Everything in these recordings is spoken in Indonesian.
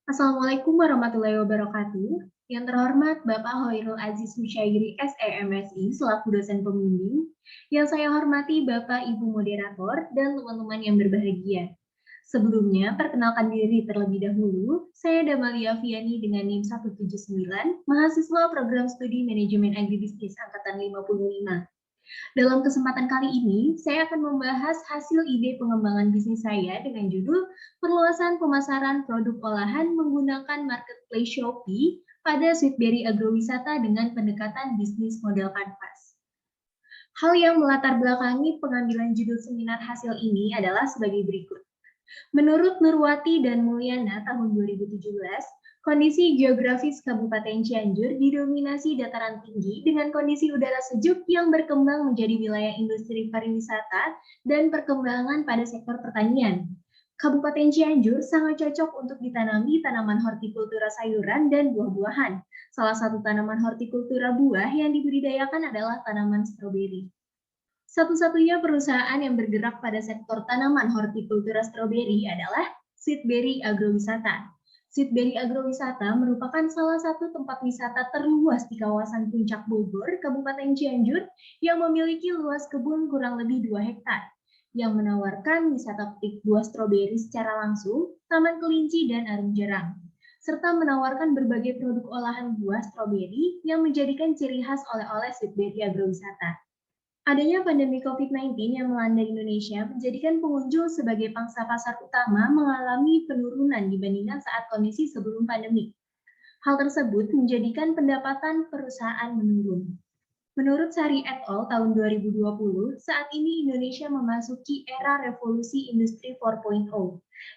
Assalamualaikum warahmatullahi wabarakatuh. Yang terhormat Bapak Hoirul Aziz Husyairi SEMSI selaku dosen pembimbing. Yang saya hormati Bapak Ibu moderator dan teman-teman yang berbahagia. Sebelumnya, perkenalkan diri terlebih dahulu. Saya Damalia Viani dengan NIM 179, mahasiswa program studi manajemen agribisnis angkatan 55. Dalam kesempatan kali ini, saya akan membahas hasil ide pengembangan bisnis saya dengan judul Perluasan Pemasaran Produk Olahan Menggunakan Marketplace Shopee pada Sweetberry Agrowisata dengan pendekatan bisnis model kanvas. Hal yang melatar belakangi pengambilan judul seminar hasil ini adalah sebagai berikut. Menurut Nurwati dan Mulyana tahun 2017, kondisi geografis Kabupaten Cianjur didominasi dataran tinggi dengan kondisi udara sejuk yang berkembang menjadi wilayah industri pariwisata dan perkembangan pada sektor pertanian. Kabupaten Cianjur sangat cocok untuk ditanami tanaman hortikultura sayuran dan buah-buahan. Salah satu tanaman hortikultura buah yang dibudidayakan adalah tanaman stroberi. Satu-satunya perusahaan yang bergerak pada sektor tanaman hortikultura stroberi adalah Sweetberry Agrowisata. Sweetberry Agrowisata merupakan salah satu tempat wisata terluas di kawasan Puncak Bogor, Kabupaten Cianjur, yang memiliki luas kebun kurang lebih 2 hektar, yang menawarkan wisata petik buah stroberi secara langsung, taman kelinci, dan arum jeram, serta menawarkan berbagai produk olahan buah stroberi yang menjadikan ciri khas oleh-oleh Sweetberry Agrowisata. Adanya pandemi COVID-19 yang melanda Indonesia menjadikan pengunjung sebagai pangsa pasar utama mengalami penurunan dibandingkan saat kondisi sebelum pandemi. Hal tersebut menjadikan pendapatan perusahaan menurun. Menurut Sari et al. Tahun 2020, saat ini Indonesia memasuki era revolusi industri 4.0,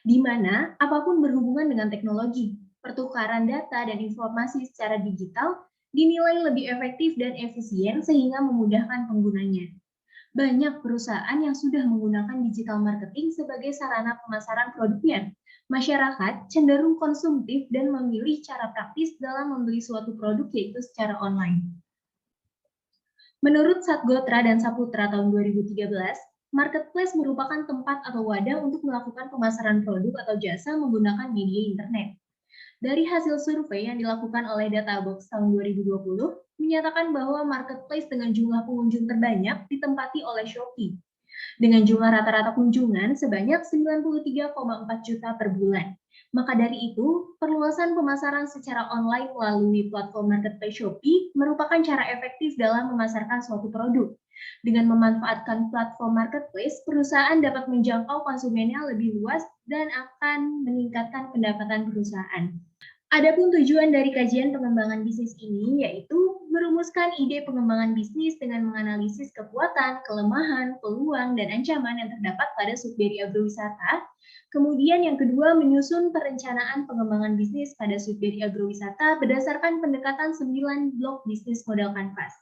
di mana apapun berhubungan dengan teknologi, pertukaran data dan informasi secara digital dinilai lebih efektif dan efisien sehingga memudahkan penggunanya. Banyak perusahaan yang sudah menggunakan digital marketing sebagai sarana pemasaran produknya. Masyarakat cenderung konsumtif dan memilih cara praktis dalam membeli suatu produk yaitu secara online. Menurut Satgotra dan Saputra tahun 2013, marketplace merupakan tempat atau wadah untuk melakukan pemasaran produk atau jasa menggunakan media internet. Dari hasil survei yang dilakukan oleh Databox tahun 2020, menyatakan bahwa marketplace dengan jumlah pengunjung terbanyak ditempati oleh Shopee, dengan jumlah rata-rata kunjungan sebanyak 93,4 juta per bulan. Maka dari itu, perluasan pemasaran secara online melalui platform marketplace Shopee merupakan cara efektif dalam memasarkan suatu produk. Dengan memanfaatkan platform marketplace, perusahaan dapat menjangkau konsumennya lebih luas dan akan meningkatkan pendapatan perusahaan. Adapun tujuan dari kajian pengembangan bisnis ini yaitu merumuskan ide pengembangan bisnis dengan menganalisis kekuatan, kelemahan, peluang, dan ancaman yang terdapat pada Sweetberry Agrowisata. Kemudian yang kedua, menyusun perencanaan pengembangan bisnis pada Sweetberry Agrowisata berdasarkan pendekatan 9 blok bisnis model kanvas.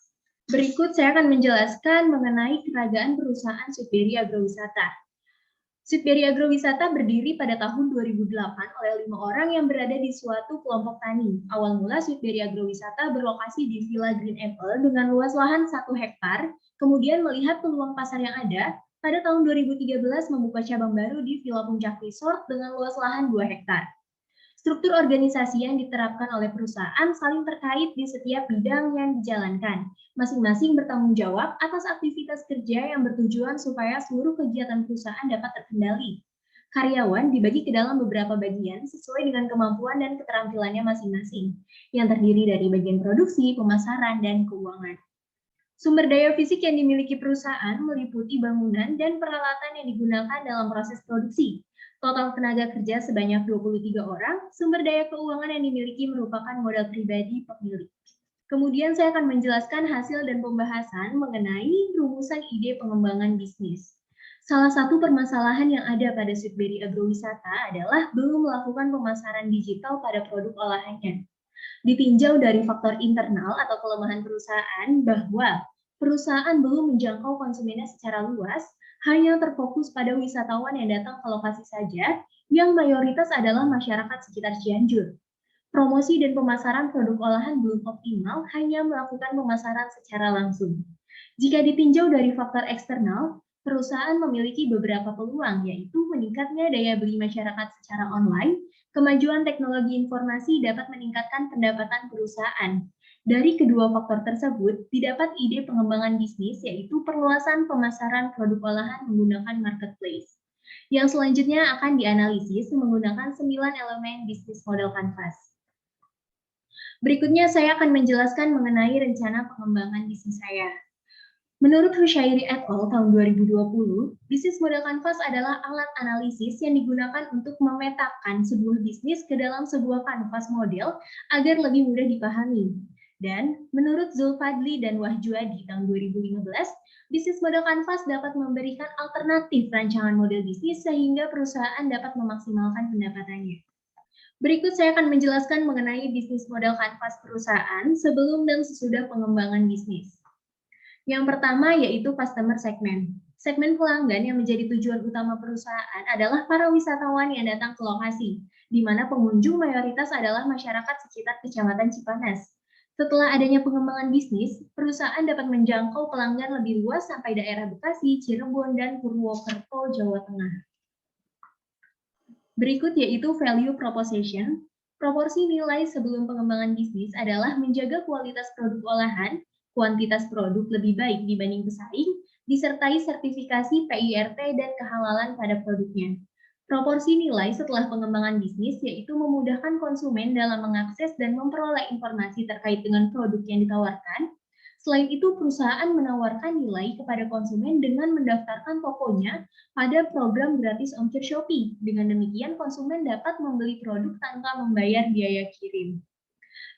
Berikut saya akan menjelaskan mengenai keragaan perusahaan Sweetberry Agrowisata. Sweetberry Agrowisata berdiri pada tahun 2008 oleh 5 orang yang berada di suatu kelompok tani. Awal mula Sweetberry Agrowisata berlokasi di Villa Green Apple dengan luas lahan 1 hektar, kemudian melihat peluang pasar yang ada, pada tahun 2013 membuka cabang baru di Villa Puncak Resort dengan luas lahan 2 hektar. Struktur organisasi yang diterapkan oleh perusahaan saling terkait di setiap bidang yang dijalankan. Masing-masing bertanggung jawab atas aktivitas kerja yang bertujuan supaya seluruh kegiatan perusahaan dapat terkendali. Karyawan dibagi ke dalam beberapa bagian sesuai dengan kemampuan dan keterampilannya masing-masing, yang terdiri dari bagian produksi, pemasaran, dan keuangan. Sumber daya fisik yang dimiliki perusahaan meliputi bangunan dan peralatan yang digunakan dalam proses produksi. Total tenaga kerja sebanyak 23 orang, sumber daya keuangan yang dimiliki merupakan modal pribadi pemilik. Kemudian saya akan menjelaskan hasil dan pembahasan mengenai rumusan ide pengembangan bisnis. Salah satu permasalahan yang ada pada Sweetberry Agrowisata adalah belum melakukan pemasaran digital pada produk olahannya. Ditinjau dari faktor internal atau kelemahan perusahaan bahwa perusahaan belum menjangkau konsumennya secara luas, hanya terfokus pada wisatawan yang datang ke lokasi saja, yang mayoritas adalah masyarakat sekitar Cianjur. Promosi dan pemasaran produk olahan belum optimal, hanya melakukan pemasaran secara langsung. Jika ditinjau dari faktor eksternal, perusahaan memiliki beberapa peluang, yaitu meningkatnya daya beli masyarakat secara online, Kemajuan teknologi informasi dapat meningkatkan pendapatan perusahaan. Dari kedua faktor tersebut, didapat ide pengembangan bisnis, yaitu perluasan pemasaran produk olahan menggunakan marketplace. Yang selanjutnya akan dianalisis menggunakan 9 elemen bisnis model kanvas. Berikutnya saya akan menjelaskan mengenai rencana pengembangan bisnis saya. Menurut Hushairi et al. Tahun 2020, bisnis model kanvas adalah alat analisis yang digunakan untuk memetakan sebuah bisnis ke dalam sebuah kanvas model agar lebih mudah dipahami. Dan menurut Zulfadli dan Wahjuadi tahun 2015, bisnis model kanvas dapat memberikan alternatif rancangan model bisnis sehingga perusahaan dapat memaksimalkan pendapatannya. Berikut saya akan menjelaskan mengenai bisnis model kanvas perusahaan sebelum dan sesudah pengembangan bisnis. Yang pertama yaitu customer segment. Segmen pelanggan yang menjadi tujuan utama perusahaan adalah para wisatawan yang datang ke lokasi, di mana pengunjung mayoritas adalah masyarakat sekitar Kecamatan Cipanas. Setelah adanya pengembangan bisnis, perusahaan dapat menjangkau pelanggan lebih luas sampai daerah Bekasi, Cirebon, dan Purwokerto, Jawa Tengah. Berikut yaitu value proposition. Proporsi nilai sebelum pengembangan bisnis adalah menjaga kualitas produk olahan, kuantitas produk lebih baik dibanding pesaing, disertai sertifikasi PIRT dan kehalalan pada produknya. Proporsi nilai setelah pengembangan bisnis yaitu memudahkan konsumen dalam mengakses dan memperoleh informasi terkait dengan produk yang ditawarkan. Selain itu, perusahaan menawarkan nilai kepada konsumen dengan mendaftarkan tokonya pada program gratis ongkir Shopee. Dengan demikian, konsumen dapat membeli produk tanpa membayar biaya kirim.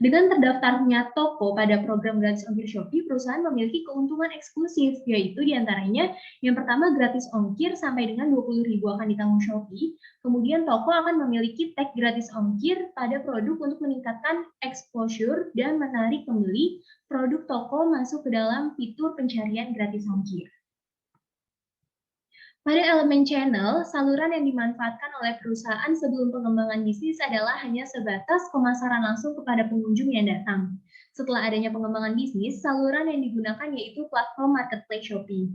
Dengan terdaftarnya toko pada program gratis ongkir Shopee, perusahaan memiliki keuntungan eksklusif, yaitu diantaranya yang pertama gratis ongkir sampai dengan 20.000 akan ditanggung Shopee, kemudian toko akan memiliki tag gratis ongkir pada produk untuk meningkatkan exposure dan menarik pembeli, produk toko masuk ke dalam fitur pencarian gratis ongkir. Pada elemen channel, saluran yang dimanfaatkan oleh perusahaan sebelum pengembangan bisnis adalah hanya sebatas pemasaran langsung kepada pengunjung yang datang. Setelah adanya pengembangan bisnis, saluran yang digunakan yaitu platform marketplace Shopee.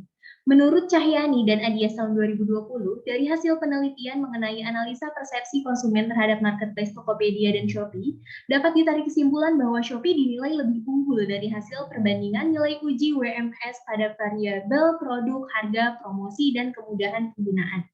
Menurut Cahyani dan Adias tahun 2020, dari hasil penelitian mengenai analisa persepsi konsumen terhadap marketplace Tokopedia dan Shopee, dapat ditarik kesimpulan bahwa Shopee dinilai lebih unggul dari hasil perbandingan nilai uji WMS pada variabel produk, harga, promosi, dan kemudahan penggunaan.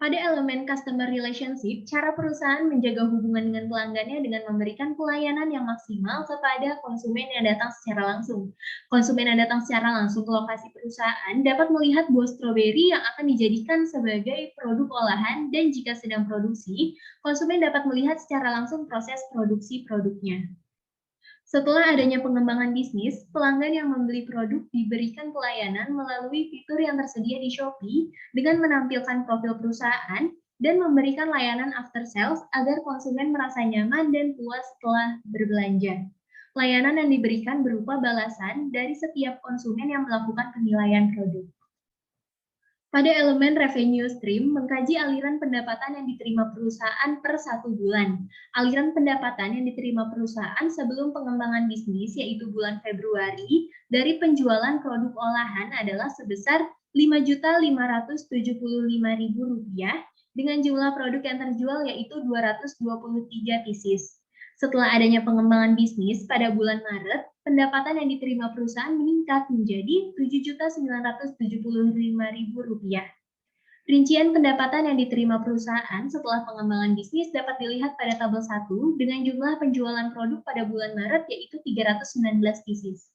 Pada elemen customer relationship, cara perusahaan menjaga hubungan dengan pelanggannya dengan memberikan pelayanan yang maksimal kepada konsumen yang datang secara langsung. Konsumen yang datang secara langsung ke lokasi perusahaan dapat melihat buah stroberi yang akan dijadikan sebagai produk olahan dan jika sedang produksi, konsumen dapat melihat secara langsung proses produksi produknya. Setelah adanya pengembangan bisnis, pelanggan yang membeli produk diberikan pelayanan melalui fitur yang tersedia di Shopee dengan menampilkan profil perusahaan dan memberikan layanan after sales agar konsumen merasa nyaman dan puas setelah berbelanja. Layanan yang diberikan berupa balasan dari setiap konsumen yang melakukan penilaian produk. Pada elemen revenue stream, mengkaji aliran pendapatan yang diterima perusahaan per 1 bulan. Aliran pendapatan yang diterima perusahaan sebelum pengembangan bisnis, yaitu bulan Februari, dari penjualan produk olahan adalah sebesar Rp5.575.000 dengan jumlah produk yang terjual yaitu 223 pieces. Setelah adanya pengembangan bisnis pada bulan Maret, pendapatan yang diterima perusahaan meningkat menjadi Rp7.975.000. Rincian pendapatan yang diterima perusahaan setelah pengembangan bisnis dapat dilihat pada tabel 1 dengan jumlah penjualan produk pada bulan Maret yaitu 319 pieces.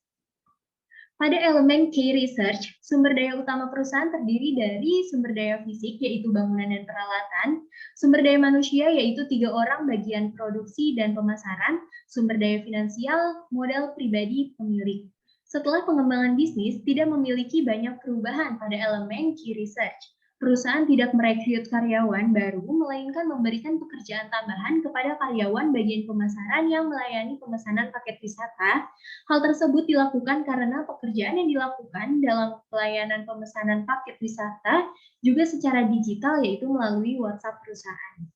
Pada elemen key research, sumber daya utama perusahaan terdiri dari sumber daya fisik, yaitu bangunan dan peralatan, sumber daya manusia, yaitu 3 orang bagian produksi dan pemasaran, sumber daya finansial, modal pribadi pemilik. Setelah pengembangan bisnis, tidak memiliki banyak perubahan pada elemen key research. Perusahaan tidak merekrut karyawan baru, melainkan memberikan pekerjaan tambahan kepada karyawan bagian pemasaran yang melayani pemesanan paket wisata. Hal tersebut dilakukan karena pekerjaan yang dilakukan dalam pelayanan pemesanan paket wisata juga secara digital, yaitu melalui WhatsApp perusahaan.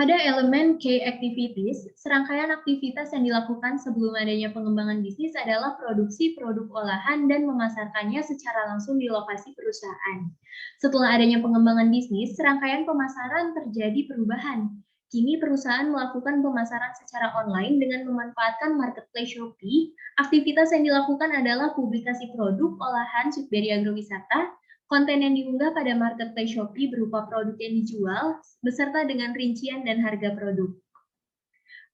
Pada elemen Key Activities, serangkaian aktivitas yang dilakukan sebelum adanya pengembangan bisnis adalah produksi produk olahan dan memasarkannya secara langsung di lokasi perusahaan. Setelah adanya pengembangan bisnis, serangkaian pemasaran terjadi perubahan. Kini perusahaan melakukan pemasaran secara online dengan memanfaatkan marketplace Shopee. Aktivitas yang dilakukan adalah publikasi produk olahan Sudberi Agrowisata, konten yang diunggah pada marketplace Shopee berupa produk yang dijual, beserta dengan rincian dan harga produk.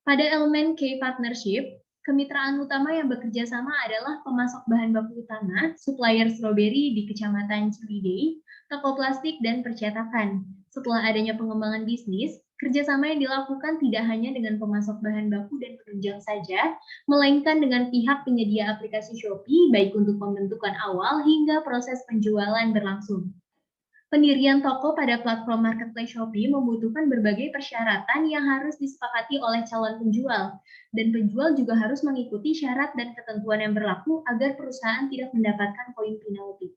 Pada elemen Key Partnership, kemitraan utama yang bekerja sama adalah pemasok bahan baku utama, supplier stroberi di Kecamatan Ciwidey, toko plastik, dan percetakan. Setelah adanya pengembangan bisnis, kerjasama yang dilakukan tidak hanya dengan pemasok bahan baku dan penunjang saja, melainkan dengan pihak penyedia aplikasi Shopee, baik untuk pembentukan awal hingga proses penjualan berlangsung. Pendirian toko pada platform marketplace Shopee membutuhkan berbagai persyaratan yang harus disepakati oleh calon penjual, dan penjual juga harus mengikuti syarat dan ketentuan yang berlaku agar perusahaan tidak mendapatkan poin penalti.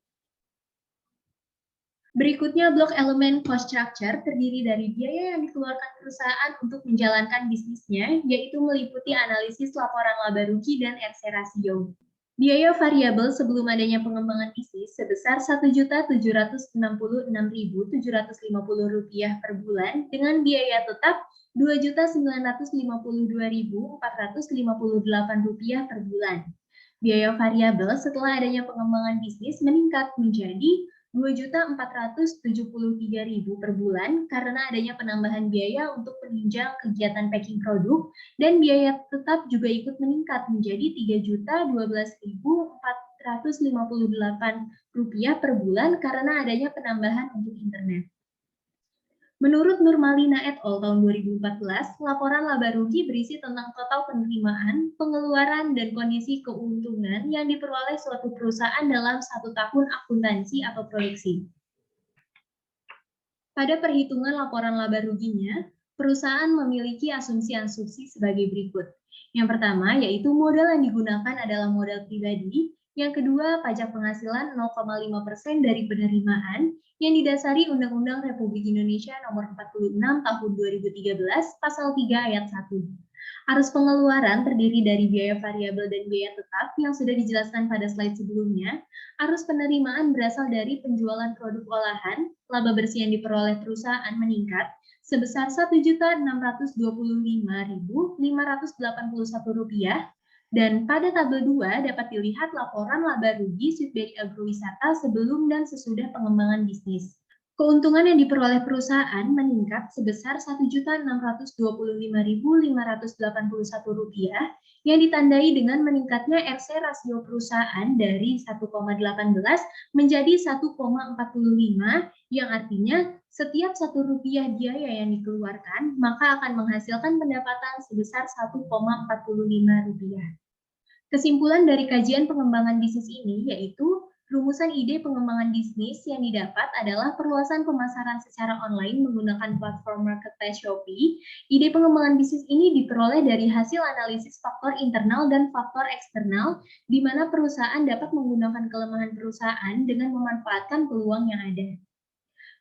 Berikutnya, blok elemen cost structure terdiri dari biaya yang dikeluarkan perusahaan untuk menjalankan bisnisnya, yaitu meliputi analisis laporan laba rugi dan RC rasio. Biaya variabel sebelum adanya pengembangan bisnis sebesar Rp1.666.750 per bulan dengan biaya tetap Rp2.952.458 per bulan. Biaya variabel setelah adanya pengembangan bisnis meningkat menjadi Rp2.473.000 per bulan karena adanya penambahan biaya untuk penunjang kegiatan packing produk, dan biaya tetap juga ikut meningkat menjadi Rp3.012.458 per bulan karena adanya penambahan untuk internet. Menurut Nurmalina et al. Tahun 2014, laporan laba rugi berisi tentang total penerimaan, pengeluaran, dan kondisi keuntungan yang diperoleh suatu perusahaan dalam satu tahun akuntansi atau proyeksi. Pada perhitungan laporan laba ruginya, perusahaan memiliki asumsi-asumsi sebagai berikut. Yang pertama, yaitu modal yang digunakan adalah modal pribadi. Yang kedua, pajak penghasilan 0,5% dari penerimaan yang didasari Undang-Undang Republik Indonesia Nomor 46 Tahun 2013, Pasal 3 Ayat 1. Arus pengeluaran terdiri dari biaya variabel dan biaya tetap yang sudah dijelaskan pada slide sebelumnya. Arus penerimaan berasal dari penjualan produk olahan, laba bersih yang diperoleh perusahaan meningkat sebesar Rp1.625.581, dan pada tabel 2 dapat dilihat laporan laba rugi Sudberi Agrowisata sebelum dan sesudah pengembangan bisnis. Keuntungan yang diperoleh perusahaan meningkat sebesar Rp1.625.581 yang ditandai dengan meningkatnya RC rasio perusahaan dari 1,18 menjadi 1,45, yang artinya setiap Rp1 biaya yang dikeluarkan maka akan menghasilkan pendapatan sebesar Rp1,45. Kesimpulan dari kajian pengembangan bisnis ini yaitu rumusan ide pengembangan bisnis yang didapat adalah perluasan pemasaran secara online menggunakan platform marketplace Shopee. Ide pengembangan bisnis ini diperoleh dari hasil analisis faktor internal dan faktor eksternal, di mana perusahaan dapat menggunakan kelemahan perusahaan dengan memanfaatkan peluang yang ada.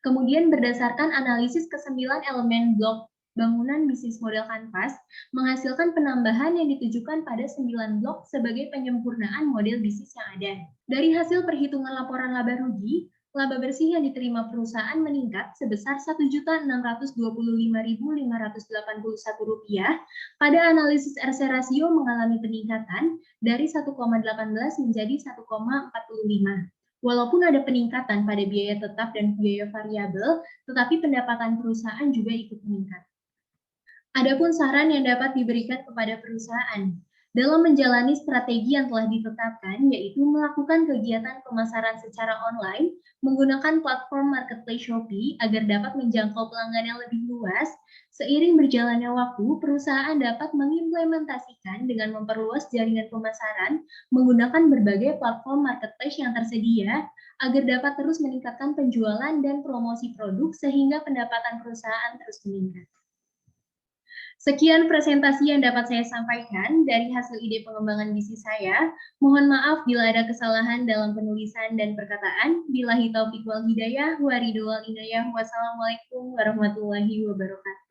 Kemudian berdasarkan analisis ke-9 elemen blok bangunan bisnis model kanvas, menghasilkan penambahan yang ditujukan pada 9 blok sebagai penyempurnaan model bisnis yang ada. Dari hasil perhitungan laporan laba rugi, laba bersih yang diterima perusahaan meningkat sebesar Rp1.625.581. Pada analisis RC rasio mengalami peningkatan dari 1,18 menjadi 1,45. Walaupun ada peningkatan pada biaya tetap dan biaya variabel, tetapi pendapatan perusahaan juga ikut meningkat. Adapun saran yang dapat diberikan kepada perusahaan dalam menjalani strategi yang telah ditetapkan, yaitu melakukan kegiatan pemasaran secara online menggunakan platform marketplace Shopee agar dapat menjangkau pelanggan yang lebih luas. Seiring berjalannya waktu, perusahaan dapat mengimplementasikan dengan memperluas jaringan pemasaran menggunakan berbagai platform marketplace yang tersedia agar dapat terus meningkatkan penjualan dan promosi produk sehingga pendapatan perusahaan terus meningkat. Sekian presentasi yang dapat saya sampaikan dari hasil ide pengembangan bisnis saya. Mohon maaf bila ada kesalahan dalam penulisan dan perkataan. Billahi taufiq wal hidayah, wa ridho wal inayah. Wassalamualaikum warahmatullahi wabarakatuh.